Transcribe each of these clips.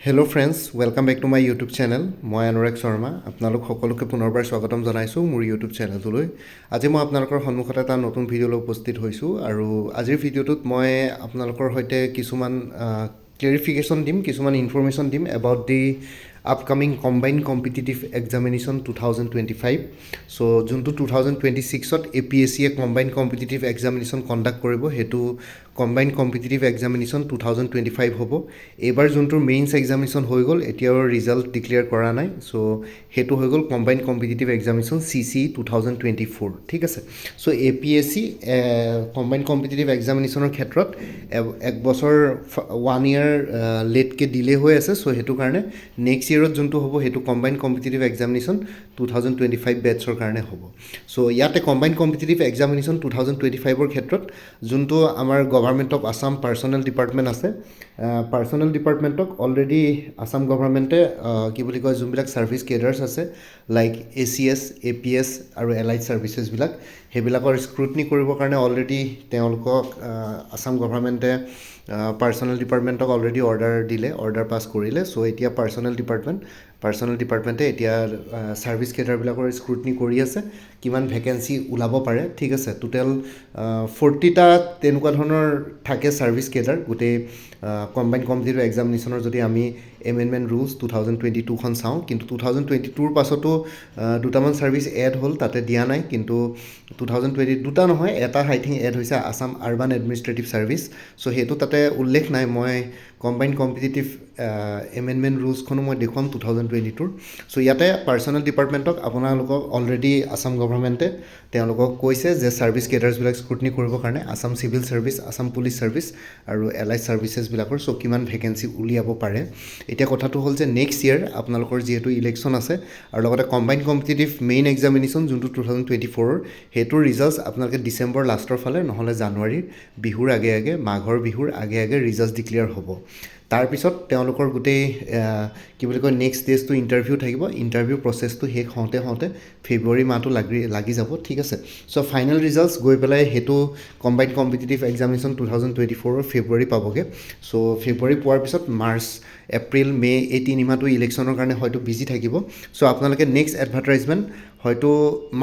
Hello' friends, welcome back to my YouTube channel. মই অনুৰাগ শৰ্মা। আপোনালোক সকলোকে পুনৰবাৰ স্বাগতম জনাইছোঁ মোৰ ইউটিউব চেনেলটোলৈ। আজি মই আপোনালোকৰ সন্মুখত এটা নতুন ভিডিঅ'লৈ উপস্থিত হৈছোঁ আৰু আজিৰ ভিডিঅ'টোত মই আপোনালোকৰ সৈতে কিছুমান ক্লেৰিফিকেশ্যন দিম, কিছুমান ইনফৰ্মেশ্যন দিম about the upcoming combine competitive examination 2025। চ' যোনটো 2026ত APSCয়ে কম্বাইন কম্পিটিটিভ এক্সামিনেশ্যন কণ্ডাক্ট কৰিব, সেইটো কম্বাইন কম্পিটিটিভ এক্সামিনেশ্যন 2025 হ'ব। এইবাৰ যোনটোৰ মেইনছ এক্সামিনেশ্যন হৈ গ'ল, এতিয়াও ৰিজাল্ট ডিক্লেয়াৰ কৰা নাই। চ' সেইটো হৈ গ'ল কম্বাইন কম্পিটিটিভ এক্সামিনেশ্যন CC 2024, ঠিক আছে। চ' APSC কম্বাইন কম্পিটিটিভ এক্সামিনেশ্যনৰ ক্ষেত্ৰত এক বছৰ 1 year লেটকৈ ডিলে হৈ আছে। চ' সেইটো কাৰণে নেক্সট ইয়েৰত যোনটো হ'ব সেইটো কম্বাইন কম্পিটিটিভ এক্সামিনেশ্যন 2025 বেটছৰ কাৰণে হ'ব। চ' ইয়াতে কম্বাইন কম্পিটিটিভ এক্সামিনেশ্যন 2025ৰ ক্ষেত্ৰত যোনটো আমাৰ government of Assam personal department আছে, পাৰ্চনেল ডিপাৰ্টমেণ্টক অলৰেডি আছাম গভৰ্ণমেণ্টে কি বুলি কয়, যোনবিলাক ছাৰ্ভিচ কেডাৰ্ছ আছে লাইক ACS, APS আৰু এলাইড ছাৰ্ভিচেছবিলাক, সেইবিলাকৰ স্ক্ৰুটনি কৰিবৰ কাৰণে অলৰেডি তেওঁলোকক আছাম গভৰ্ণমেণ্টে পাৰ্চনেল ডিপাৰ্টমেণ্টক অলৰেডি অৰ্ডাৰ পাছ কৰিলে। চ' এতিয়া পাৰ্চনেল ডিপাৰ্টমেণ্টে এতিয়া ছাৰ্ভিচ কেডাৰবিলাকৰ স্ক্ৰুটনি কৰি আছে, কিমান ভেকেঞ্চি ওলাব পাৰে, ঠিক আছে। টোটেল 40টা তেনেকুৱা ধৰণৰ থাকে ছাৰ্ভিচ কেডাৰ গোটেই কম্বাইন কম্পিটিটিভ এক্সামিনেশ্যনৰ যদি আমি এমেণ্ডমেণ্ট ৰুলছ 2022খন চাওঁ। কিন্তু 2022ৰ পাছতো দুটামান ছাৰ্ভিচ এড হ'ল, তাতে দিয়া নাই। কিন্তু 2020 দুটা নহয়, এটা আই থিংক এড হৈছে আছাম আৰ্বান এডমিনিষ্ট্ৰেটিভ ছাৰ্ভিচ। চ' সেইটো তাতে উল্লেখ নাই। মই কম্বাইন কম্পিটিটিভ এমেণ্ডমেণ্ট ৰুলছখনো মই দেখুৱাম 2022ৰ। চ' ইয়াতে পাৰ্চনেল ডিপাৰ্টমেণ্টক আপোনালোকক অলৰেডি আছাম গভৰ্ণমেণ্টে তেওঁলোকক কৈছে যে ছাৰ্ভিচ কেডাৰ্ছবিলাক স্ক্ৰুটনি কৰিবৰ কাৰণে Assam civil service, Assam police service আৰু এলাইড ছাৰ্ভিচেছবিলাকৰ চ' কিমান ভেকেঞ্চি উলিয়াব পাৰে। এতিয়া কথাটো হ'ল যে নেক্সট ইয়েৰ আপোনালোকৰ যিহেতু ইলেকশ্যন আছে আৰু লগতে কম্বাইন কম্পিটিটিভ মেইন এক্সামিনেশ্যন যোনটো 2024ৰ, সেইটোৰ ৰিজাল্টছ আপোনালোকে ডিচেম্বৰ লাষ্টৰ ফালে নহ'লে জানুৱাৰীৰ বিহুৰ আগে মাঘৰ বিহুৰ আগে ৰিজাল্টছ ডিক্লেয়াৰ হ'ব। তাৰপিছত তেওঁলোকৰ গোটেই কি বুলি কয়, নেক্সট ষ্টেজটো ইণ্টাৰভিউ থাকিব। ইণ্টাৰভিউ প্ৰচেছটো শেষ হওঁতে ফেব্ৰুৱাৰী মাহটো লাগি যাব, ঠিক আছে। চ' ফাইনেল ৰিজাল্টছ গৈ পেলাই সেইটো কম্বাইন কম্পিটিটিভ এক্সামিনেশ্যন 2024ৰ ফেব্ৰুৱাৰী পাবগৈ। চ' ফেব্ৰুৱাৰী পোৱাৰ পিছত মাৰ্চ, এপ্ৰিল, মে' এই তিনিমাহটো ইলেকশ্যনৰ কাৰণে হয়তো বিজি থাকিব। চ' আপোনালোকে নেক্সট এডভাৰটাইজমেণ্ট হয়তো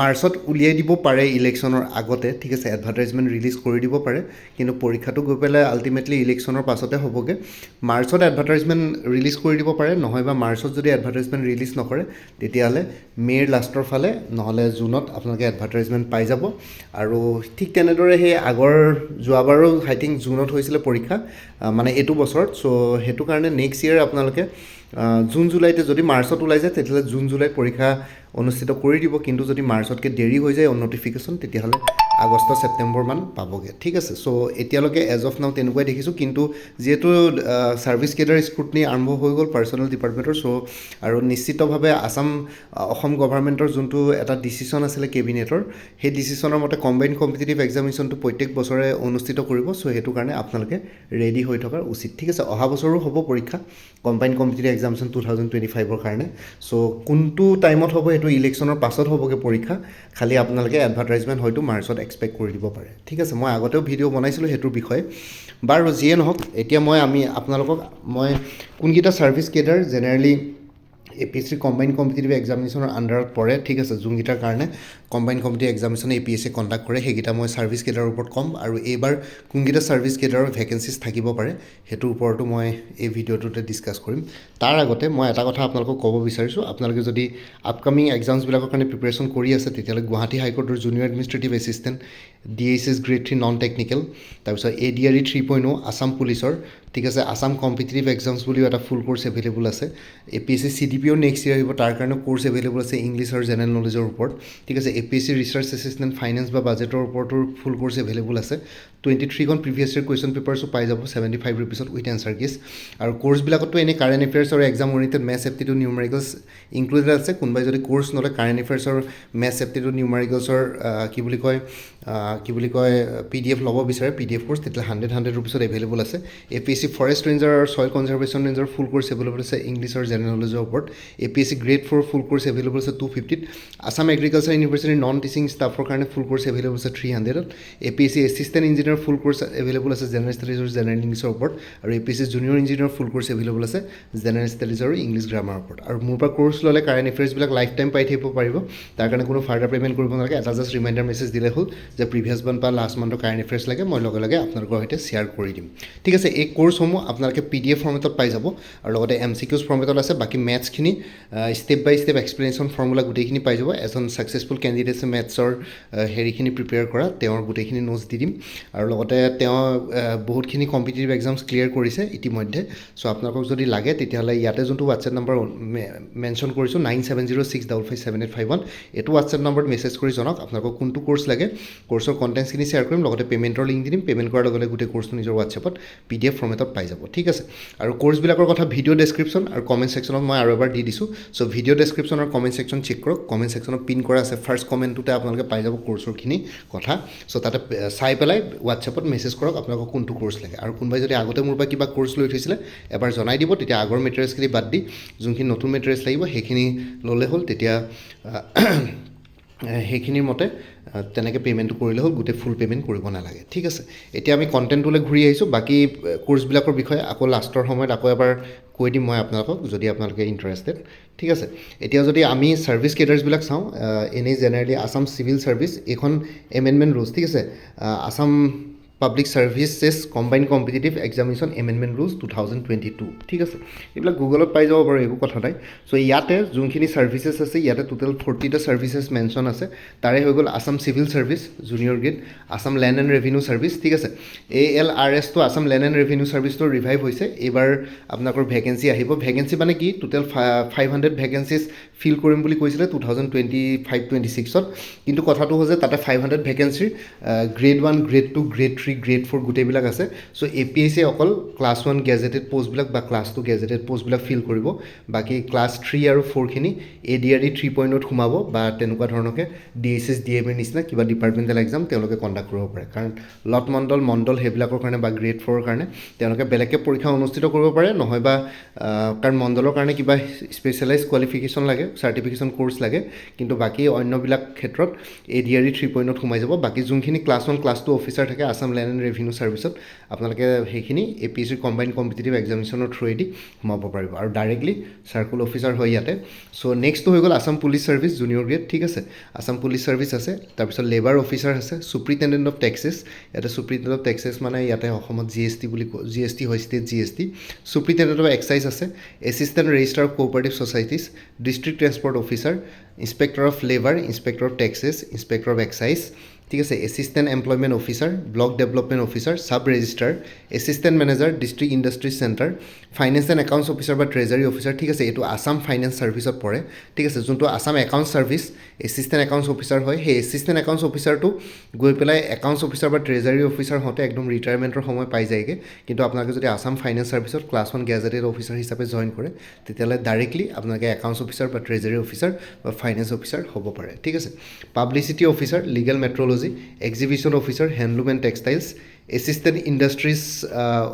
মাৰ্চত উলিয়াই দিব পাৰে ইলেকশ্যনৰ আগতে, ঠিক আছে। এডভাৰটাইজমেণ্ট ৰিলিজ কৰি দিব পাৰে, কিন্তু পৰীক্ষাটো গৈ পেলাই আল্টিমেটলি ইলেকশ্যনৰ পাছতে হ'বগৈ। মাৰ্চত এডভাৰটাইজমেণ্ট ৰিলিজ কৰি দিব পাৰে, নহয় বা মাৰ্চত যদি এডভাৰটাইজমেণ্ট ৰিলিজ নকৰে তেতিয়াহ'লে মে'ৰ লাষ্টৰ ফালে নহ'লে জুনত আপোনালোকে এডভাৰটাইজমেণ্ট পাই যাব। আৰু ঠিক তেনেদৰে সেই যোৱাবাৰো আই থিংক জুনত হৈছিলে পৰীক্ষা, মানে এইটো বছৰত। চ' সেইটো কাৰণে নেক্সট ইয়েৰ আপোনালোকে জুন জুলাইতে, যদি মাৰ্চত ওলাই যায় তেতিয়াহ'লে জুন জুলাইত পৰীক্ষা অনুষ্ঠিত কৰি দিব। কিন্তু যদি মাৰ্চতকৈ দেৰি হৈ যায় নটিফিকেশ্যন, তেতিয়াহ'লে আগষ্ট ছেপ্টেম্বৰ মান পাবগৈ, ঠিক আছে। চ' এতিয়ালৈকে এজ অফ নাও তেনেকুৱাই দেখিছোঁ। কিন্তু যিহেতু ছাৰ্ভিচ কেডাৰ স্ক্ৰুটনি আৰম্ভ হৈ গ'ল পাৰ্চনেল ডিপাৰ্টমেণ্টৰ, চ' আৰু নিশ্চিতভাৱে অসম গভৰ্ণমেণ্টৰ যোনটো এটা ডিচিশ্যন আছিলে কেবিনেটৰ, সেই ডিচিশ্যনৰ মতে কম্বাইন কম্পিটিটিভ এক্সামিনেশ্যনটো প্ৰত্যেক বছৰে অনুষ্ঠিত কৰিব। চ' সেইটো কাৰণে আপোনালোকে ৰেডি হৈ থকাৰ উচিত, ঠিক আছে। অহা বছৰো হ'ব পৰীক্ষা কম্বাইন কম্পিটিটিভ এক্সামিনেশ্যন 2025ৰ কাৰণে। চ' কোনটো টাইমত হ'ব সেইটো ইলেকশ্যনৰ পাছত হ'বগৈ পৰীক্ষা। খালি আপোনালোকে এডভাৰটাইজমেণ্ট হয়তো মাৰ্চত এক্সপেক্ট কৰি দিব পাৰে, ঠিক আছে। মই আগতেও ভিডিঅ' বনাইছিলোঁ সেইটোৰ বিষয়ে। বাৰু যিয়ে নহওক, এতিয়া আপোনালোকক কোনকেইটা service cadre generally APSC combine competitive এক্সামিনেশ্যনৰ আণ্ডাৰত পৰে, ঠিক আছে, যোনকেইটাৰ কাৰণে combine competitive examination APSC conduct কৰে, সেইকেইটা মই ছাৰ্ভিচ কেডাৰৰ ওপৰত ক'ম। আৰু এইবাৰ কোনকেইটা ছাৰ্ভিচ কেডাৰৰ ভেকেঞ্চিজ থাকিব পাৰে সেইটোৰ ওপৰতো মই এই ভিডিঅ'টোতে ডিছকাছ কৰিম। তাৰ আগতে মই এটা কথা আপোনালোকক ক'ব বিচাৰিছোঁ, আপোনালোকে যদি আপকামিং এক্সামছবিলাকৰ কাৰণে প্ৰিপেৰেশ্যন কৰি আছে তেতিয়াহ'লে গুৱাহাটী হাইকোৰ্টৰ junior administrative assistant, DHS grade 3 non technical, তাৰপিছত ADRE 3.0 আছাম পুলিচৰ, ঠিক আছে, আছাম কম্পিটিটিভ এক্সামছ বুলিও এটা ফুল কোৰ্চ এভেইলেবল আছে। APSC CDPO নেক্সট ইয়েৰ আহিব, তাৰ কাৰণেও কোৰ্চ এভেইলেবল আছে ইংলিছ আৰু জেনেৰেল নলেজৰ ওপৰত, ঠিক আছে। APSC ৰিচাৰ্চ এছিষ্টেণ্ট ফাইনেন্স বা বাজেটৰ ওপৰতো ফুল কোৰ্চ এভেইলেবল আছে। 23খন প্ৰিভিয়াছ ইয়েৰ কুৱেশ্যন পেপাৰ্ছো পাই যাব 75 ৰুপিছত উইথ এনচাৰ কিজ। আৰু কোৰ্চবিলাকতো এনেই কাৰেণ্ট এফেয়াৰ্ছ আৰু exam oriented maths aptitude numericals included আছে। কোনোবাই যদি কোৰ্চ নলয় কাৰেণ্ট এফেয়াৰ্ছ আৰু মেথছ এপ্টিটিউড নিউমেৰিকেলছৰ কি বুলি কয় কি বুলি কয় PDF ল'ব বিচাৰে PDF কোৰ্চ তেতিয়া 100 ৰুপিছত এভেইলেবল আছে APSC ফৰেষ্ট ৰেঞ্জাৰ আৰু সয়েল কনজাৰভেশ্যন ৰেঞ্জাৰ ফুল কোৰ্চ এভেইলেবল আছে ইংলিছ আৰু জেনেৰেল নলেজৰ ওপৰত APSC গ্ৰেড 4 ফুল কোৰ্চ এভেইলেবল আছে 250 Assam agriculture university non teaching ষ্টাফৰ কাৰণে ফুল কোৰ্চ এভেইলেবল আছে 300 APSC এছিষ্টেণ্ট ইঞ্জিনিয়াৰ ফুল কোৰ্চ এভেইলেবল আছে জেনেৰেল ষ্টাডিজ আৰু জেনেৰেল ইংলিছৰ ওপৰত আৰু APSC জুনিয়ৰ ইঞ্জিনিয়াৰ ফুল কোৰ্চ এভেইলেবল আছে জেনেৰেল ষ্টাডিজ আৰু ইংলিছ গ্ৰামাৰৰ ওপৰত আৰু মোৰ পৰা কোৰ্চ ল'লে কাৰেণ্ট এফেয়াৰ্ছবিলাক লাইফ টাইম পাই থাকিব পাৰিব তাৰ কাৰণে কোনো ফাৰ্ডাৰ পে'মেণ্ট কৰিব নালাগে এটা জাষ্ট ৰিমাইণ্ডাৰ মেছেজ দিলে হ'ল যে প্ৰিভিয়াছ মান্থ বা লাষ্ট মান্থৰ কাৰেণ্ট এফেয়াৰ্ছ লাগে মই লগে লগে আপোনালোকৰ সৈতে শ্বেয়াৰ কৰি দিম ঠিক আছে এই কোৰ্চসমূহ আপোনালোকে PDF ফৰ্মেটত পাই যাব আৰু লগতে MCQs ফৰ্মেটত আছে বাকী মেথছখিনি step by step explanation formula গোটেইখিনি পাই যাব এজন ছাকচেছফুল কেণ্ডিডেটছে মেথছৰ হেৰিখিনি প্ৰিপেয়াৰ কৰা তেওঁৰ গোটেইখিনি নোটছ দি দিম আৰু লগতে তেওঁ বহুতখিনি কম্পিটিটিভ এক্সামছ ক্লিয়াৰ কৰিছে ইতিমধ্যে চ' আপোনালোকক যদি লাগে তেতিয়াহ'লে ইয়াতে যোনটো হোৱাটছএপ নম্বৰ মেনশ্যন কৰিছোঁ 9706557851 এইটো হোৱাটছএপ নম্বৰত মেছেজ কৰি জনাওক আপোনালোকক কোনটো কোৰ্চ লাগে কোৰ্চৰ কণ্টেণ্টছখিনি শ্বেয়াৰ কৰিম লগতে পে'মেণ্টৰ লিংক দি দিম পে'মেণ্ট কৰাৰ লগে লগে গোটেই কোৰ্চটো নিজৰ হোৱাটছএপত PDF ফৰ্মেটত পাই যাব ঠিক আছে আৰু কোৰ্চবিলাকৰ কথা ভিডিঅ' ডেছক্ৰিপশ্যন আৰু কমেণ্ট ছেকশ্যনত মই আৰু এবাৰ দি দিছোঁ চ' ভিডিঅ' ডেছক্ৰিপশ্যন আৰু কমেণ্ট ছেকশ্যন চেক কৰক কমেণ্ট ছেকশ্যনত পিন কৰা আছে ফাৰ্ষ্ট কমেণ্টটোতে আপোনালোকে পাই যাব কোৰ্চৰখিনি কথা চ' তাতে চাই পেলাই হোৱাটছএপত মেছেজ কৰক আপোনালোকক কোনটো কোৰ্চ লাগে আৰু কোনোবাই যদি আগতে মোৰ পৰা কিবা কোৰ্চ লৈ থৈছিলে এবাৰ জনাই দিব তেতিয়া আগৰ মেটেৰিয়েলছখিনি বাদ দি যোনখিনি নতুন মেটেৰিয়েলছ লাগিব সেইখিনি ল'লে হ'ল তেতিয়া সেইখিনিৰ মতে তেনেকৈ পে'মেণ্টটো কৰিলে হ'ল গোটেই ফুল পে'মেণ্ট কৰিব নালাগে ঠিক আছে এতিয়া আমি কণ্টেণ্টটোলৈ ঘূৰি আহিছোঁ বাকী কোৰ্চবিলাকৰ বিষয়ে আকৌ লাষ্টৰ সময়ত আকৌ এবাৰ কৈ দিম মই আপোনালোকক যদি আপোনালোকে ইণ্টাৰেষ্টেড ঠিক আছে এতিয়া যদি আমি ছাৰ্ভিচ কেডাৰ্ছবিলাক চাওঁ এনেই জেনেৰেলি আছাম চিভিল ছাৰ্ভিচ এইখন এমেণ্ডমেণ্ট ৰুলছ ঠিক আছে Assam public services combine competitive examination amendment rules 2022 ঠিক আছে এইবিলাক গুগলত পাই যাব বাৰু একো কথা নাই চ' ইয়াতে যোনখিনি ছাৰ্ভিচেছ আছে ইয়াতে টোটেল 40টা ছাৰ্ভিচেছ মেনশ্যন আছে তাৰে হৈ গ'ল Assam civil service junior grade Assam land and revenue service ঠিক আছে ALRSটো আছাম লেণ্ড এণ্ড ৰেভিনিউ ছাৰ্ভিচটো ৰিভাইভ হৈছে এইবাৰ আপোনালোকৰ ভেকেঞ্চি আহিব ভেকেঞ্চি মানে কি টোটেল 500 ভেকেঞ্চিছ ফিল কৰিম বুলি কৈছিলে 2025-26ত কিন্তু কথাটো হৈছে তাতে 500 ভেকেঞ্চিৰ গ্ৰেড 1 গ্ৰেড 2 গ্ৰেড 3 গ্ৰেড 4 গোটেইবিলাক আছে চ' APSC অকল ক্লাছ 1 গেজেটেড পষ্টবিলাক বা ক্লাছ 2 গেজেটেড পষ্টবিলাক ফিল কৰিব বাকী ক্লাছ 3 আৰু 4খিনি ADRE 3.0 সোমাব বা তেনেকুৱা ধৰণকে DSS DMA নিচিনা কিবা ডিপাৰ্টমেণ্টেল এক্সাম তেওঁলোকে কণ্ডাক্ট কৰিব পাৰে কাৰণ লট মণ্ডল সেইবিলাকৰ কাৰণে বা গ্ৰেড 4ৰ কাৰণে তেওঁলোকে বেলেগকৈ পৰীক্ষা অনুষ্ঠিত কৰিব পাৰে নহয় বা কাৰণ মণ্ডলৰ কাৰণে কিবা স্পেচিয়েলাইজ কোৱালিফিকেশ্যন লাগে চাৰ্টিফিকেশ্যন কোৰ্চ লাগে কিন্তু বাকী অন্যবিলাক ক্ষেত্ৰত ADRE 3.0 সোমাই যাব বাকী যোনখিনি ক্লাছ 1 ক্লাছ 2 অফিচাৰ থাকে আছাম লেণ্ড এণ্ড ৰেভিনিউ ছাৰ্ভিচত আপোনালোকে সেইখিনি APSC কম্বাইন কম্পিটিটিভ এক্সামিনেশ্যনৰ থ্ৰুৱেদি সোমাব পাৰিব আৰু ডাইৰেক্টলি চাৰ্কুল অফিচাৰ হয় ইয়াতে চ' নেক্সটটো হৈ গ'ল Assam police service junior grade ঠিক আছে আছাম পুলিচ ছাৰ্ভিচ আছে তাৰপিছত লেবাৰ অফিচাৰ আছে চুপ্ৰিটেণ্ডেণ্ট অফ টেক্সেছ ইয়াতে চুপ্ৰিটেণ্ডেণ্ট অফ টেক্সেছ মানে ইয়াতে অসমত GST বুলি GST হয় ষ্টেট GST চুপ্ৰিটেণ্ডেণ্ট অফ এক্সাইজ আছে assistant register of cooperative societies district transport officer inspector of labour inspector of taxes inspector of excise ঠিক আছে assistant employment officer block development officer sub register assistant manager district industries centre finance and accounts officer বা treasury officer ঠিক আছে এইটো Assam finance ছাৰ্ভিচত পৰে ঠিক আছে যোনটো Assam accounts service assistant accounts officer হয় সেই এছিষ্টেণ্ট একাউণ্টছ অফিচাৰটো গৈ পেলাই একাউণ্টছ অফিচাৰ বা ট্ৰেজাৰী অফিচাৰ হওঁতে একদম ৰিটায়াৰমেণ্টৰ সময় পাই যায়গৈ কিন্তু আপোনালোকে যদি আছাম ফাইনেন্স ছাৰ্ভিচত ক্লাছ 1 গেজেটেড অফিচাৰ হিচাপে জইন কৰে তেতিয়াহ'লে ডাইৰেক্টলি আপোনালোকে একাউণ্টছ অফিচাৰ বা ট্ৰেজাৰী অফিচাৰ বা ফাইনেন্স অফিচাৰ হ'ব পাৰে ঠিক আছে publicity officer legal metrology exhibition officer handloom and textiles assistant industries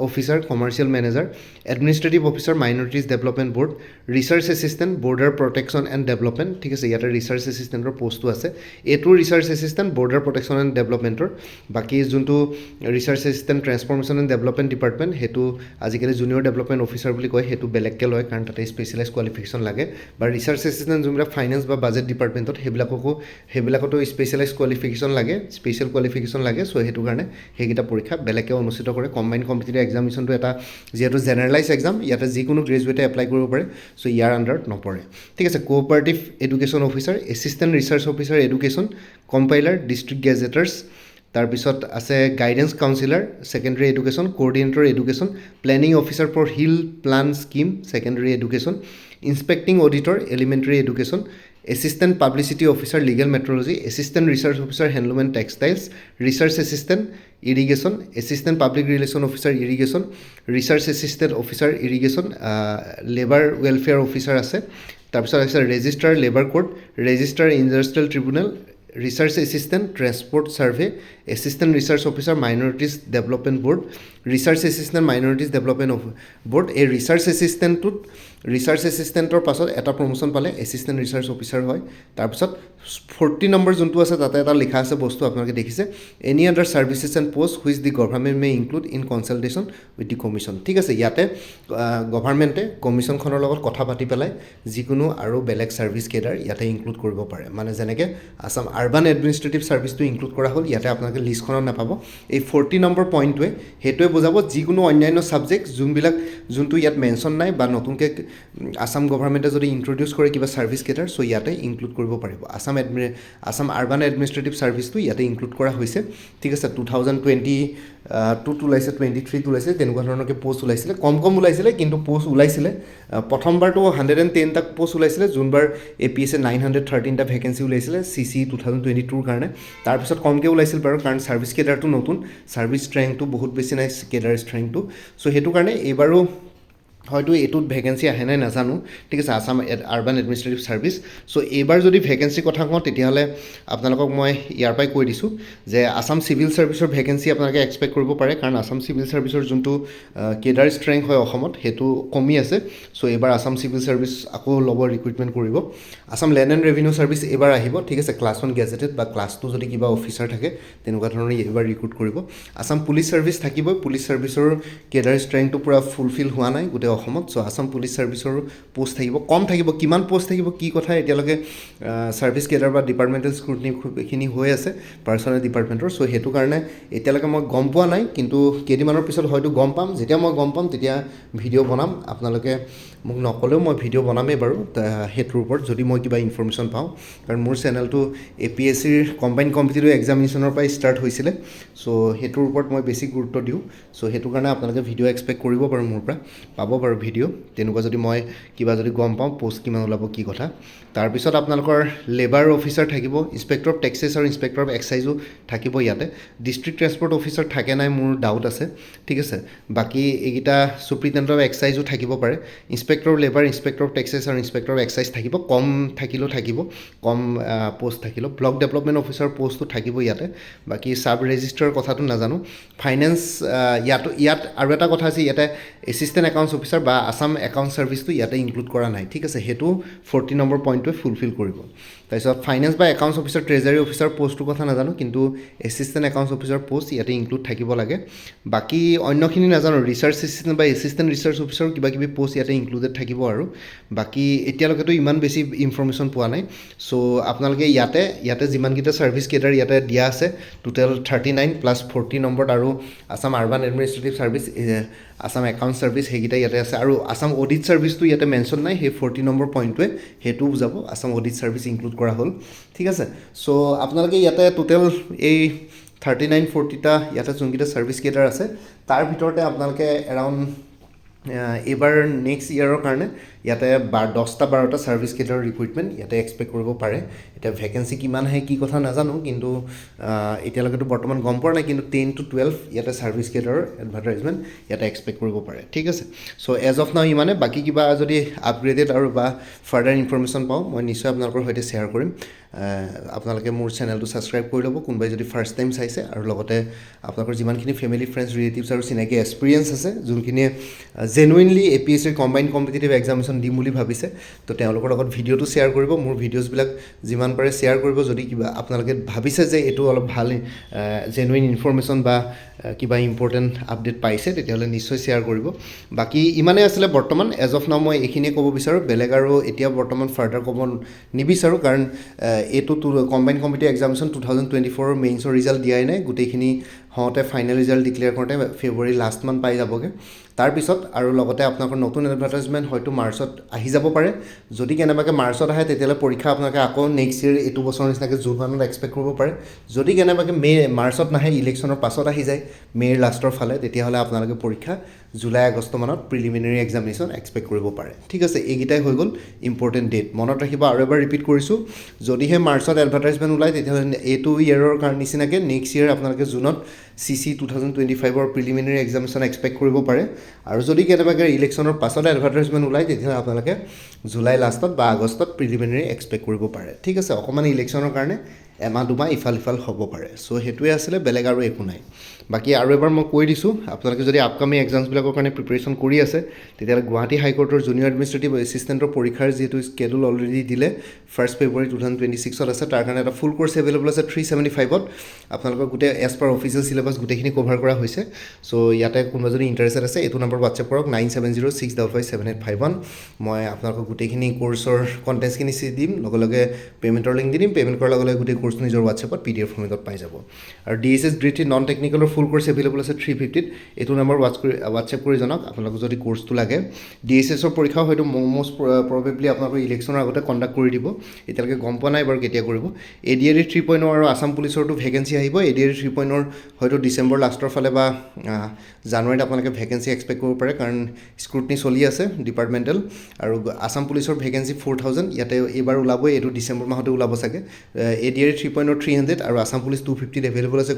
officer commercial manager administrative officer minorities development board research assistant border protection and development ঠিক আছে ইয়াতে research এছিষ্টেণ্টৰ পষ্টটো আছে এইটো research assistant border protection and ডেভেলপমেণ্টৰ বাকী যোনটো research assistant transformation and development department সেইটো আজিকালি জুনিয়ৰ ডেভেলপমেণ্ট অফিচাৰ বুলি কয় সেইটো বেলেগকৈ লয় কাৰণ তাতে স্পেচিয়েলাইজ কোৱালিফিকেশ্যন লাগে বা ৰিচাৰ্চ এছিষ্টেণ্ট যোনবিলাক ফাইনেন্স বা বাজেট ডিপাৰ্টমেণ্টত সেইবিলাকতো স্পেচিয়েলাইজ কোৱালিফিকেশ্যন লাগে স্পেচিয়েল কোৱালিফিকেশ্যন লাগে চ' সেইটো কাৰণে সেইকেইটা পৰীক্ষা বেলেগকৈ অনুষ্ঠিত কৰে কম্বাইন কম্পিটিটিভ এক্সামিনেশ্যনটো এটা যিহেতু জেনেৰেলাইজ এক্সাম ইয়াতে যিকোনো গ্ৰেজুৱেটে এপ্লাই কৰিব পাৰে চ' ইয়াৰ আণ্ডাৰত নপৰে ঠিক আছে cooperative education officer assistant research officer education compiler district gazetteers তাৰপিছত আছে guidance counsellor secondary education coordinator education planning officer for hill plan scheme secondary education inspecting auditor elementary education assistant publicity officer legal metrology assistant research officer handloom and textiles research assistant irrigation assistant public relation officer irrigation research assistant officer irrigation labour welfare officer আছে তাৰপিছত আছে registrar labour court registrar industrial tribunal research assistant transport survey assistant research officer minorities development board research assistant minorities development board এই research এছিষ্টেণ্টৰ পাছত এটা promotion পালে assistant research officer হয় তাৰপিছত 40 নম্বৰ যোনটো আছে তাতে এটা লিখা আছে বস্তু আপোনালোকে দেখিছে any other services and post which the government May include in consultation with the commission ঠিক আছে ইয়াতে গভৰ্ণমেণ্টে কমিশ্যনখনৰ লগত কথা পাতি পেলাই যিকোনো আৰু বেলেগ ছাৰ্ভিচ কেডাৰ ইয়াতে ইনক্লুড কৰিব পাৰে মানে যেনেকৈ আছাম আৰ্বান এডমিনিষ্ট্ৰেটিভ ছাৰ্ভিচটো ইনক্লুড কৰা হ'ল ইয়াতে আপোনালোকে লিষ্টখনত নাপাব এই 40 নম্বৰ পইণ্টটোৱে সেইটোৱে বুজাব যিকোনো অন্যান্য ছাবজেক্ট যোনটো ইয়াত মেনশ্যন নাই বা নতুনকৈ আছাম গভৰ্ণমেণ্টে যদি ইণ্ট্ৰডিউচ কৰে কিবা ছাৰ্ভিচ কেডাৰ চ' ইয়াতে ইনক্লুড কৰিব পাৰিব আছাম আৰ্বান এডমিনিষ্ট্ৰেটিভ ছাৰ্ভিচটো ইয়াতে ইনক্লুড কৰা হৈছে ঠিক আছে 2022 ওলাইছে 23 ওলাইছে তেনেকুৱা ধৰণৰকৈ পষ্ট ওলাইছিলে কম ওলাইছিলে কিন্তু পষ্ট ওলাইছিলে প্ৰথমবাৰটো 110টা পষ্ট ওলাইছিলে যোনবাৰ APSA 913টা ভেকেঞ্চি ওলাইছিলে CC 2022ৰ কাৰণে তাৰপিছত কমকৈ ওলাইছিল বাৰু কাৰণ ছাৰ্ভিচ কেডাৰটো নতুন ছাৰ্ভিচ ষ্ট্ৰেংথটো বহুত বেছি নাই কেডাৰ ষ্ট্ৰেংথটো চ' সেইটো কাৰণে এইবাৰো হয়তো এইটোত ভেকেঞ্চি আহে নাই নাজানো ঠিক আছে আছাম আৰ্বান এডমিনিষ্ট্ৰেটিভ ছাৰ্ভিচ চ' এইবাৰ যদি ভেকেঞ্চিৰ কথা কওঁ তেতিয়াহ'লে আপোনালোকক মই ইয়াৰ পৰাই কৈ দিছোঁ যে আছাম চিভিল ছাৰ্ভিচৰ ভেকেঞ্চি আপোনালোকে এক্সপেক্ট কৰিব পাৰে কাৰণ আছাম চিভিল ছাৰ্ভিচৰ যোনটো কেডাৰ ষ্ট্ৰেংথ হয় অসমত সেইটো কমি আছে চ' এইবাৰ আছাম চিভিল ছাৰ্ভিচ আকৌ ল'ব ৰিক্ৰুইটমেণ্ট কৰিব Assam land and revenue service এইবাৰ আহিব ঠিক আছে ক্লাছ 1 গেজেটেড বা ক্লাছ 2 যদি কিবা অফিচাৰ থাকে তেনেকুৱা ধৰণৰ এইবাৰ ৰিক্ৰুইট কৰিব আছাম পুলিচ ছাৰ্ভিচ থাকিবই পুলিচ ছাৰ্ভিচৰ কেডাৰ ষ্ট্ৰেংথটো পূৰা ফুলফিল হোৱা নাই গোটেই অসমত চ' আছাম পুলিচ ছাৰ্ভিচৰ পোষ্ট থাকিব কম থাকিব কিমান পোষ্ট থাকিব কি কথা এতিয়ালৈকে ছাৰ্ভিচ কেডাৰ বা ডিপাৰ্টমেণ্টেল স্ক্ৰুটিনিখিনি হৈ আছে পাৰ্চনেল ডিপাৰ্টমেণ্টৰ চ' সেইটো কাৰণে এতিয়ালৈকে মই গম পোৱা নাই কিন্তু কেইদিনমানৰ পিছত হয়তো গম পাম যেতিয়া মই গম পাম তেতিয়া ভিডিঅ' বনাম আপোনালোকে মোক নক'লেও মই ভিডিঅ' বনামেই বাৰু সেইটোৰ ওপৰত যদি মই কিবা ইনফৰ্মেশ্যন পাওঁ কাৰণ মোৰ চেনেলটো APSCৰ কম্বাইন কম্পিটিটিভ এক্সামিনেশ্যনৰ পৰাই ষ্টাৰ্ট হৈছিলে চ' সেইটোৰ ওপৰত মই বেছি গুৰুত্ব দিওঁ চ' সেইটো কাৰণে আপোনালোকে ভিডিঅ' এক্সপেক্ট কৰিব বাৰু মোৰ পৰা পাব বাৰু ভিডিঅ' তেনেকুৱা যদি মই কিবা যদি গম পাওঁ পোষ্ট কিমান ওলাব কি কথা তাৰপিছত আপোনালোকৰ লেবাৰ অফিচাৰ থাকিব ইনস্পেক্টৰ অফ টেক্সেছ আৰু ইনস্পেক্টৰ অফ এক্সাইজো থাকিব ইয়াতে ডিষ্ট্ৰিক্ট ট্ৰেন্সপৰ্ট অফিচাৰ থাকে নাই মোৰ ডাউট আছে ঠিক আছে বাকী এইকেইটা চুপ্ৰিটেণ্ডেণ্ট অফ এক্সাইজো থাকিব পাৰে inspector of labour inspector of taxes আৰু ইনস্পেক্টৰ অফ এক্সাইজ থাকিব কম থাকিলেও থাকিব কম পোষ্ট থাকিলেও ব্লক ডেভেলপমেণ্ট অফিচাৰ পোষ্টটো থাকিব ইয়াতে বাকী ছাব ৰেজিষ্ট্ৰাৰৰ কথাটো নাজানো ফাইনেন্স ইয়াত আৰু এটা কথা আছে ইয়াতে এছিষ্টেণ্ট একাউণ্টছ অফিচাৰ বা আছাম একাউণ্ট ছাৰ্ভিচটো ইয়াতে ইনক্লুড কৰা নাই ঠিক আছে সেইটো 40 নম্বৰ পইণ্টটোৱে ফুলফিল কৰিব তাৰপিছত ফাইনেন্স বা একাউণ্টছ অফিচাৰ ট্ৰেজাৰী অফিচাৰ পোষ্টটোৰ কথা নাজানো কিন্তু এছিষ্টেণ্ট একাউণ্টছ অফিচাৰ পোষ্ট ইয়াতে ইনক্লুড থাকিব লাগে বাকী অন্যখিনি নাজানো ৰিচাৰ্চ এছিষ্টেণ্ট বা এছিষ্টেণ্ট ৰিচাৰ্চ অফিচাৰ কিবা কিবি পোষ্ট ইয়াতে ইনক্লুডেড থাকিব আৰু বাকী এতিয়ালৈকেতো ইমান বেছি ইনফৰ্মেশ্যন পোৱা নাই চ' আপোনালোকে ইয়াতে যিমানকেইটা ছাৰ্ভিচ কেডাৰ ইয়াতে দিয়া আছে টোটেল 39 প্লাছ 40 নম্বৰত আৰু Assam urban administrative service Assam account service সেইকেইটা ইয়াতে আছে আৰু আছাম অডিট ছাৰ্ভিচটো ইয়াতে মেনশ্যন নাই সেই 40 নম্বৰ পইণ্টটোৱে সেইটোও বুজাব আছাম অডিট ছাৰ্ভিচ ইনক্লুড কৰা হ'ল ঠিক আছে চ' আপোনালোকে ইয়াতে টোটেল এই 39-40টা ইয়াতে যোনকেইটা ছাৰ্ভিচ কেডাৰ আছে তাৰ ভিতৰতে আপোনালোকে এৰাউণ্ড এইবাৰ নেক্সট ইয়েৰৰ কাৰণে ইয়াতে 10-12টা ছাৰ্ভিচ কেডাৰৰ ৰিক্ৰুইটমেণ্ট ইয়াতে এক্সপেক্ট কৰিব পাৰে এতিয়া ভেকেঞ্চি কিমান আহে কি কথা নাজানো কিন্তু এতিয়ালৈকেতো বৰ্তমান গম পোৱা নাই কিন্তু 10 to 12 ইয়াতে ছাৰ্ভিচ কেডাৰৰ এডভাৰটাইজমেণ্ট ইয়াতে এক্সপেক্ট কৰিব পাৰে ঠিক আছে চ' এজ অফ নাও ইমানে বাকী কিবা যদি আপগ্ৰেডেড আৰু বা ফাৰ্ডাৰ ইনফৰ্মেশ্যন পাওঁ মই নিশ্চয় আপোনালোকৰ সৈতে শ্বেয়াৰ কৰিম আপোনালোকে মোৰ চেনেলটো ছাবস্ক্ৰাইব কৰি ল'ব কোনোবাই যদি ফাৰ্ষ্ট টাইম চাইছে আৰু লগতে আপোনালোকৰ যিমানখিনি ফেমিলি ফ্ৰেণ্ডছ ৰিলেটিভছ আৰু চিনাকি এক্সপিৰিয়েঞ্চ আছে যোনখিনিয়ে জেনুইনলি APSCৰ কম্বাইন কম্পিটিটিভ এক্সামিনেশ্যন দিম বুলি ভাবিছে তো তেওঁলোকৰ লগত ভিডিঅ'টো শ্বেয়াৰ কৰিব মোৰ ভিডিঅ'ছবিলাক যিমান পাৰে শ্বেয়াৰ কৰিব যদি কিবা আপোনালোকে ভাবিছে যে এইটো অলপ ভাল জেনুইন ইনফৰ্মেশ্যন বা কিবা ইম্পৰ্টেণ্ট আপডেট পাইছে তেতিয়াহ'লে নিশ্চয় শ্বেয়াৰ কৰিব বাকী ইমানেই আছিলে বৰ্তমান এজ অফ নাও মই এইখিনিয়ে ক'ব বিচাৰোঁ বেলেগ আৰু এতিয়া বৰ্তমান ফাৰ্ডাৰ ক'ব নিবিচাৰোঁ কাৰণ এইটো কম্বাইন কম্পিটিটিভ এক্সামিনেশ্যন 2024ৰ মেইনছৰ ৰিজাল্ট দিয়াই নাই গোটেইখিনি হওঁতে ফাইনেল ৰিজাল্ট ডিক্লেয়াৰ কৰোঁতে ফেব্ৰুৱাৰী লাষ্ট মান পাই যাবগৈ তাৰপিছত আৰু লগতে আপোনালোকৰ নতুন এডভাৰটাইজমেণ্ট হয়তো মাৰ্চত আহি যাব পাৰে যদি কেনেবাকৈ মাৰ্চত আহে তেতিয়াহ'লে পৰীক্ষা আপোনালোকে আকৌ নেক্সট ইয়েৰ এইটো বছৰৰ নিচিনাকৈ জুন মানত এক্সপেক্ট কৰিব পাৰে যদি কেনেবাকৈ মাৰ্চত নাহে ইলেকশ্যনৰ পাছত আহি যায় মে'ৰ লাষ্টৰ ফালে তেতিয়াহ'লে আপোনালোকে পৰীক্ষা জুলাই আগষ্ট মানত প্ৰিলিমিনেৰী এক্সামিনেশ্যন এক্সপেক্ট কৰিব পাৰে ঠিক আছে এইকেইটাই হৈ গ'ল ইম্পৰ্টেণ্ট ডেট মনত ৰাখিব আৰু এবাৰ ৰিপিট কৰিছোঁ যদিহে মাৰ্চত এডভাৰটাইজমেণ্ট ওলায় তেতিয়াহ'লে এইটো ইয়েৰৰ কাৰণে নিচিনাকৈ নেক্সট ইয়েৰ আপোনালোকে জুনত CC 2025ৰ প্ৰিলিমিনেৰী এক্সামিনেশ্যন এক্সপেক্ট কৰিব পাৰে আৰু যদি কেনেবাকৈ ইলেকশ্যনৰ পাছত এডভাৰটাইজমেণ্ট ওলায় তেতিয়াহ'লে আপোনালোকে জুলাই লাষ্টত বা আগষ্টত প্ৰিলিমিনেৰী এক্সপেক্ট কৰিব পাৰে ঠিক আছে অকণমান ইলেকশ্যনৰ কাৰণে এমাহ দুমাহ ইফাল সিফাল হ'ব পাৰে চ' সেইটোৱে আছিলে বেলেগ আৰু একো নাই বাকী আৰু এবাৰ মই কৈ দিছোঁ আপোনালোকে যদি আপকামিং এক্সামছবিলাকৰ কাৰণে প্ৰিপেৰেশ্যন কৰি আছে তেতিয়াহ'লে গুৱাহাটী হাইকোৰ্টৰ জুনিয়ৰ এডমিনিষ্ট্ৰেটিভ এছিষ্টেণ্টৰ পৰীক্ষাৰ যিহেতু স্কেডুল অলৰেডি দিলে 1 ফেব্ৰুৱাৰী 2026 আছে তাৰ কাৰণে এটা ফুল কোৰ্চ এভেইলেবল আছে 375ত আপোনালোকৰ গোটেই এজ পাৰ অফিচিয়েল চিলেবাছ গোটেইখিনি কভাৰ কৰা হৈছে চ' ইয়াতে কোনোবা যদি ইণ্টাৰেষ্টেড আছে এইটো নম্বৰ হোৱাটছএপ কৰক 9706557851 মই আপোনালোকক গোটেইখিনি কোৰ্চৰ কণ্টেণ্টছখিনি দিম লগে লগে পে'মেণ্টৰ লিংক দি দিম পে'মেণ্ট কৰাৰ লগে লগে গোটেই কোৰ্চটো নিজৰ হোৱাটছএপত PDF ফৰ্মেটত পাই যাব আৰু DSS গ্ৰেড 3 নন টেকনিকেলৰ ফুল কোৰ্চ এভেইলেবল আছে 350ত এইটো নম্বৰ হোৱাটছএপ কৰি জনাওক আপোনালোকক যদি কোৰ্চটো লাগে DSSৰ পৰীক্ষাও হয়তো মষ্ট প্ৰবেবলি আপোনালোকৰ ইলেকশ্যনৰ আগতে কণ্ডাক্ট কৰি দিব এতিয়ালৈকে গম পোৱা নাই বাৰু কেতিয়া কৰিব ADRE 3.0 আৰু আছাম পুলিচৰটো ভেকেঞ্চি আহিব ADRE 3.0 হয়তো ডিচেম্বৰ লাষ্টৰ ফালে বা জানুৱাৰীত আপোনালোকে ভেকেঞ্চি এক্সপেক্ট কৰিব পাৰে কাৰণ স্ক্ৰুটনি চলি আছে ডিপাৰ্টমেণ্টেল আৰু আছাম পুলিচৰ ভেকেঞ্চি 4000 ইয়াতে এইবাৰ ওলাবই এইটো ডিচেম্বৰ মাহতে ওলাব চাগে ADRE 3.0 300 আৰু আছাম পুলিচ 250 এভেইলেবল আছে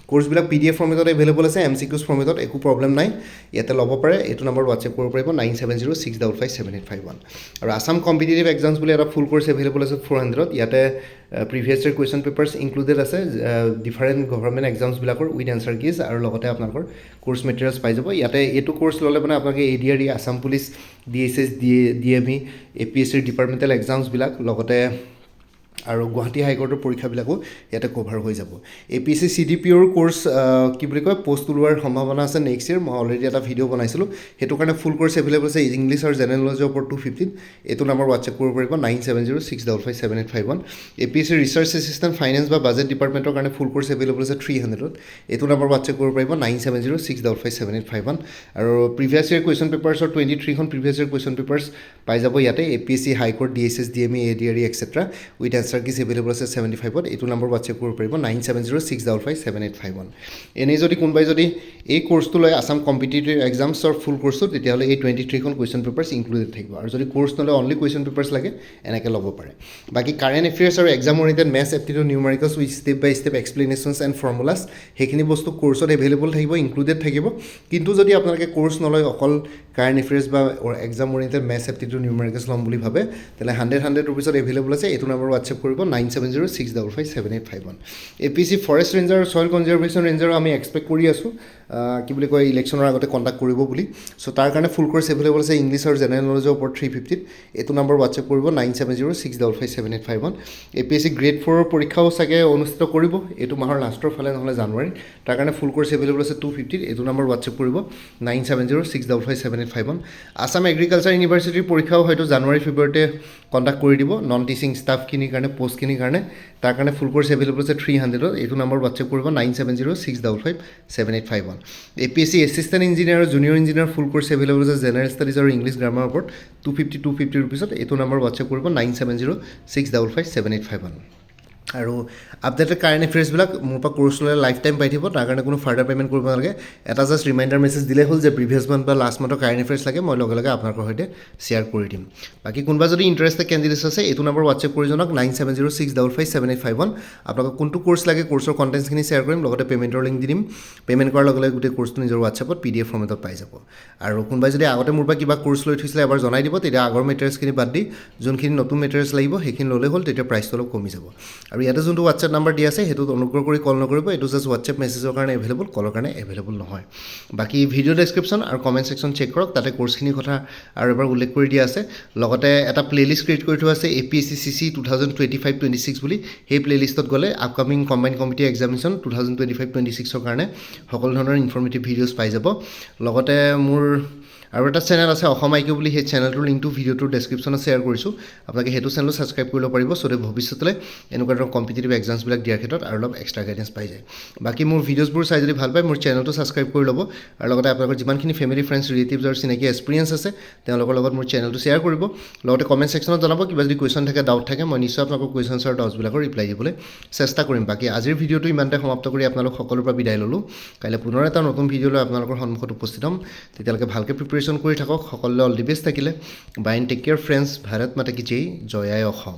কোৰ্চবিলাক PDF ফৰ্মেটত এভেইলেবল আছে MCQs ফৰ্মেটত একো প্ৰব্লেম নাই ইয়াতে ল'ব পাৰে এইটো নম্বৰ হোৱাটছএপ কৰিব পাৰিব 9706557851 আৰু আছাম কম্পিটিটিভ এক্সামছ বুলি এটা ফুল কোৰ্চ এভেইলেবল আছে 400ত ইয়াতে previous year question papers included আছে ডিফাৰেণ্ট গভৰ্ণমেণ্ট এক্সামছবিলাকৰ উইথ এনচাৰ কিজ আৰু লগতে আপোনালোকৰ কোৰ্চ মেটেৰিয়েলছ পাই যাব ইয়াতে এইটো কোৰ্চ ল'লে মানে আপোনালোকে ADRE Assam police DSS DME APSCৰ ডিপাৰ্টমেণ্টেল এক্সামছবিলাক লগতে আৰু গুৱাহাটী হাইকোৰ্টৰ পৰীক্ষাবিলাকো ইয়াতে কভাৰ হৈ যাব APSC CDPOৰ কোৰ্চ কি বুলি কয় পোষ্ট ওলোৱাৰ সম্ভাৱনা আছে নেক্সট ইয়েৰ মই অলৰেডি এটা ভিডিঅ' বনাইছিলোঁ সেইটো কাৰণে ফুল কোৰ্চ এভেইলেবল আছে ইংলিছ আৰু জেনেৰেল নলেজৰ ওপৰত 250 এইটো নম্বৰ হোৱাটছএপ কৰিব পাৰিব 9706557851 APSC ৰিচাৰ্চ এছিষ্টেণ্ট ফাইনেন্স বা বাজেট ডিপাৰ্টমেণ্টৰ কাৰণে ফুল কোৰ্চ এভেইলেবল আছে 300ত এইটো নম্বৰ হোৱাটছএপ কৰিব পাৰিব 9706557851 আৰু প্ৰিভিয়াছ ইয়াৰ কুৱেশ্যন পেপাৰ্ছৰ 23খন প্ৰিভিয়াছ ইয়াৰ কুৱেশ্যন পেপাৰ্ছ পাই যাব ইয়াতে APSC high court DSS DME ADRE extra with answer keys available আছে 75ত এইটো নম্বৰ হোৱাটছএপ কৰিব পাৰিব 9706557851 এনেই যদি কোনোবাই যদি এই কোৰ্চটো লয় আছাম কম্পিটিটিভ এক্সামছৰ ফুল কোৰ্চটো তেতিয়াহ'লে এই 23খন কুৱেশ্যন পেপাৰ্ছ ইনক্লুডেড থাকিব আৰু যদি কোৰ্চ নলয় অনলি কুৱেশ্যন পেপাৰ্ছ লাগে এনেকৈ ল'ব পাৰে বাকী কাৰেণ্ট এফেয়াৰ্ছ আৰু exam oriented maths aptitude numericals with step by step explanations and formulas সেইখিনি বস্তু কোৰ্চত এভেইলেবল থাকিব ইনক্লুডেড থাকিব কিন্তু যদি আপোনালোকে কোৰ্চ নলয় অকল কাৰেণ্ট এফেয়াৰ্ছ বা এক্সাম ওৰিয়েণ্টেড মেথছ এপ্টিটিউড নিউমাৰিকেলছ ল'ম বুলি ভাবে তেতিয়াহ'লে 100 ৰুপিছত এভেইলেবল আছে এইটো নম্বৰ হোৱাটছএপ কৰিব 9706557851 APSC ফৰেষ্ট ৰেঞ্জাৰ আৰু ছইল কনজাৰ্ভেশ্যন ৰেঞ্জাৰো আমি এক্সপেক্ট কৰি আছোঁ কি বুলি কয় ইলেকশ্যনৰ আগতে কণ্টাক্ট কৰিব বুলি চ' তাৰ কাৰণে ফুল কোৰ্চ এভেইলেবল আছে ইংলিছ আৰু জেনেৰেল নলেজৰ ওপৰত 350ত এইটো নম্বৰ হোৱাটছএপ কৰিব 9706557851 APSC গ্ৰেড 4ৰ পৰীক্ষাও চাগে অনুষ্ঠিত কৰিব এইটো মাহৰ লাষ্টৰ ফালে নহ'লে জানুৱাৰী তাৰ কাৰণে ফুল কোৰ্চ এভেইলেবল আছে 250ত এইটো নম্বৰ হোৱাটছএপ কৰিব 9706557851 আছাম এগ্ৰিকালচাৰ ইউনিভাৰ্চিটিৰ পৰীক্ষাও হয়তো জানুৱাৰী ফেব্ৰুৱাৰীতে কণ্টাক্ট কৰি দিব নন টিচিং ষ্টাফখিনিৰ কাৰণে পোষ্টখিনিৰ কাৰণে তাৰ কাৰণে ফুল কোৰ্চ এভেইলেবল আছে 300ত এইটো নম্বৰ হোৱাটছএপ কৰিব 9706557851 APSC এছিষ্টেণ্ট ইঞ্জিনিয়াৰ আৰু জুনিয়ৰ ইঞ্জিনিয়াৰ ফুল কোৰ্চ এভেইলেবল আছে জেনেৰেল ষ্টাডিজ আৰু ইংলিছ গ্ৰামাৰৰ ওপৰত 250 ৰুপিছত এইটো নম্বৰ হোৱাটছএপ কৰিব 9706557851 আৰু আপডেটেড কাৰেণ্ট এফেয়াৰ্ছবিলাক মোৰ পৰা কোৰ্চ ল'লে লাইফ টাইম পাই থাকিব তাৰ কাৰণে কোনো ফাৰ্ডাৰ পে'মেণ্ট কৰিব নালাগে এটা জাষ্ট ৰিমাইণ্ডাৰ মেছেজ দিলেই হ'ল যে প্ৰিভিয়াছ মান্থ বা লাষ্ট মান্থৰ কাৰেণ্ট এফেয়াৰ্ছ লাগে মই লগে লগে আপোনালোকৰ সৈতে শ্বেয়াৰ কৰি দিম বাকী কোনোবা যদি ইণ্টাৰেষ্টেড কেণ্ডিডেটছ আছে এইটো নম্বৰ হোৱাটছএপ কৰি জনাওক 9706557851 আপোনালোকক কোনটো কোৰ্চ লাগে কোৰ্চৰ কণ্টেণ্টছখিনি শ্বেয়াৰ কৰিম লগতে পে'মেণ্টৰ লিংক দি দিম পে'মেণ্ট কৰাৰ লগে লগে গোটেই কোৰ্চটো নিজৰ হোৱাটছএপত PDF ফৰ্মেটত পাই যাব আৰু কোনোবাই যদি আগতে মোৰ পৰা কিবা কোৰ্চ লৈ থৈছিলে এবাৰ জনাই দিব তেতিয়া আগৰ মেটেৰিয়েলছখিনি বাদ দি যোনখিনি নতুন মেটেৰিয়েলছ লাগিব সেইখিনি ল'লে হ'ল তেতিয়া প্ৰাইচটো অলপ কমি যাব আৰু ইয়াতে যোনটো হোৱাটছএপ নাম্বাৰ দিয়া আছে সেইটোত অনুগ্ৰহ কৰি কল নকৰিব এইটো জাষ্ট হোৱাটছএপ মেছেজৰ কাৰণে এভেইলেবল কলৰ কাৰণে এভেইলেবল নহয় বাকী ভিডিঅ' ডেছক্ৰিপশ্যন আৰু কমেণ্ট ছেকশ্যন চেক কৰক তাতে কোৰ্চখিনিৰ কথা আৰু এবাৰ উল্লেখ কৰি দিয়া আছে লগতে এটা প্লে'লিষ্ট ক্ৰিয়েট কৰি থোৱা আছে APSC CC 2025-26 বুলি সেই প্লে'লিষ্টত গ'লে আপকামিং কম্বাইণ্ড কমিটি এক্সামিনেশ্যন 2025-26ৰ কাৰণে সকলো ধৰণৰ ইনফৰ্মেটিভ ভিডিঅ'জ পাই যাব লগতে মোৰ আৰু এটা চেনেল আছে অসম IQ বুলি সেই চেনেলটোৰ লিংকটো ভিডিঅ'টোৰ ডেছক্ৰিপশ্যনত শ্বেয়াৰ কৰিছোঁ আপোনালোকে সেইটো চেনেলো ছাবস্ক্ৰাইব কৰিব পাৰিব চ' ভৱিষ্যতলৈ এনেকুৱা ধৰণৰ কম্পিটিটিভ এক্সামছবিলাক দিয়াৰ ক্ষেত্ৰত আৰু অলপ এক্সট্ৰা গাইডেঞ্চ পাই যায় বাকী মোৰ ভিডিঅ'ছবোৰ চাই যদি ভাল পায় মোৰ চেনেলটো ছাবস্ক্ৰাইব কৰি ল'ব আৰু লগতে আপোনালোকৰ যিমানখিনি ফেমিলি ফ্ৰেণ্ডছ ৰিলেটিভছ আৰু চিনাকি এক্সপিৰিয়েঞ্চ আছে তেওঁলোকৰ লগত মোৰ চেনেলটো শ্বেয়াৰ কৰিব লগতে কমেণ্ট ছেকশ্যনত জনাব কিবা যদি কুৱেশ্যন থাকে ডাউট থাকে মই নিশ্চয় আপোনালোকৰ কুৱেশ্যনছ আৰু ডাউটছবিলাকৰ ৰিপ্লাই দিবলৈ চেষ্টা কৰিম বাকী আজিৰ ভিডিঅ'টো ইমানতে সমাপ্ত কৰি আপোনালোক সকলোৰ পৰা বিদায় ল'লোঁ কাইলৈ পুনৰ এটা নতুন ভিডিঅ' লৈ আপোনালোকৰ সন্মুখত উপস্থিত হ'ম তেতিয়ালৈকে ভালকৈ প্ৰিপেৰেশ্যন কৰি থাকক সকলোলৈ অল দি বেষ্ট থাকিলে bye and take care friends ভাৰত মাতা কি জয় জয় আই অসম